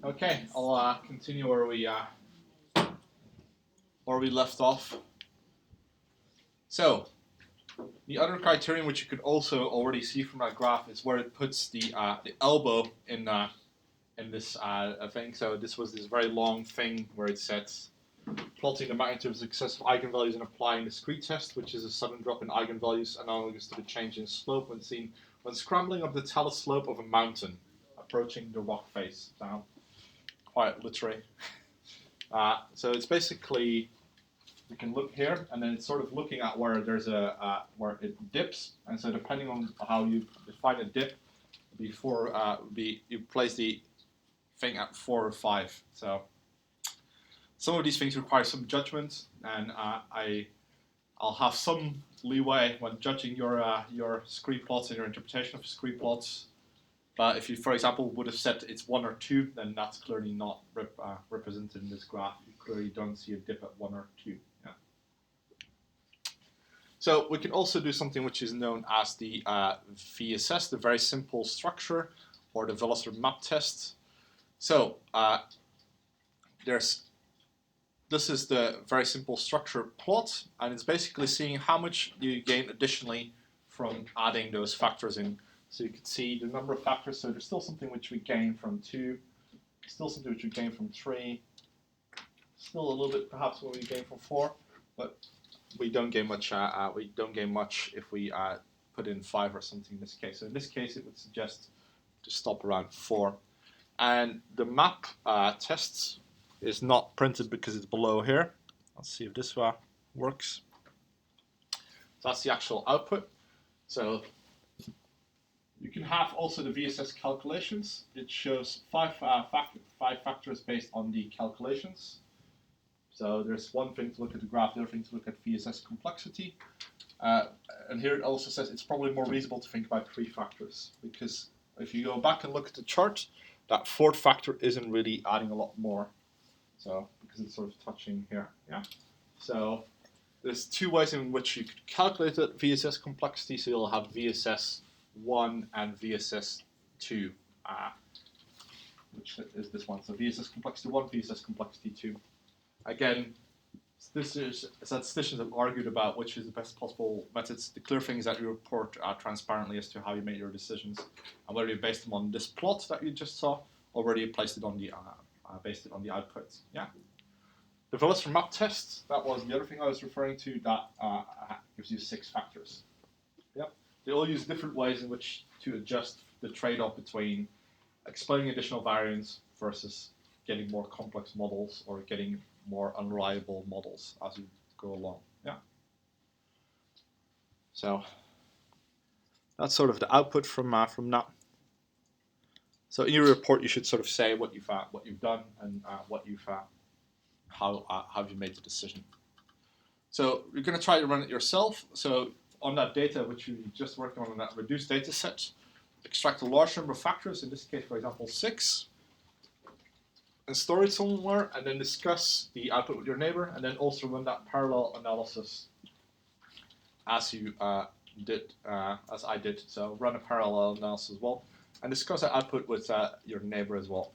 Okay, I'll continue where we left off. So, the other criterion, which you could also already see from that graph, is where it puts the elbow in this thing. So this was this very long thing where it said plotting the magnitude of successive eigenvalues and applying the Scree test, which is a sudden drop in eigenvalues analogous to the change in slope when seen when scrambling up the talus slope of a mountain, approaching the rock face. Sound quite literary. So it's basically, we can look here, and then it's sort of looking at where there's where it dips, and so depending on how you define a dip, before you place the thing at 4 or 5. So some of these things require some judgment, and I'll have some leeway when judging your Scree plots and your interpretation of Scree plots. But if you, for example, would have said it's 1 or 2, then that's clearly not represented in this graph. You clearly don't see a dip at 1 or 2. Yeah. So we can also do something which is known as the VSS, the very simple structure, or the velocity map test. So this is the very simple structure plot, and it's basically seeing how much you gain additionally from adding those factors in. So you can see the number of factors. So there's still something which we gain from 2, still something which we gain from 3, still a little bit perhaps when we gain from 4, but we don't gain much. We don't gain much if we put in 5 or something in this case. So in this case, it would suggest to stop around 4. And the map tests is not printed because it's below here. Let's see if this works. So that's the actual output. So you can have also the VSS calculations. It shows 5 factors based on the calculations. So there's one thing to look at the graph, the other thing to look at VSS complexity. And here it also says it's probably more reasonable to think about 3 factors, because if you go back and look at the chart, that 4th factor isn't really adding a lot more. So because it's sort of touching here, yeah. So there's 2 ways in which you could calculate it, VSS complexity. So you'll have VSS 1 and VSS 2, which is this one. So VSS complexity 1, VSS complexity 2. Again, statisticians have argued about which is the best possible methods. The clear thing is that you report transparently as to how you made your decisions, and whether you based them on this plot that you just saw, or whether you placed it on the based it on the outputs. Yeah. The velocity map test, that was the other thing I was referring to, that gives you 6 factors. Yep. They all use different ways in which to adjust the trade-off between explaining additional variance versus getting more complex models or getting more unreliable models as you go along. Yeah. So that's sort of the output from that. So in your report, you should sort of say what you've done and how have you made the decision. So you're going to try to run it yourself. So on that data which you just worked on that reduced data set, extract a large number of factors, in this case, for example, 6, and store it somewhere, and then discuss the output with your neighbor, and then also run that parallel analysis as you did, as I did. So run a parallel analysis as well, and discuss that output with your neighbor as well.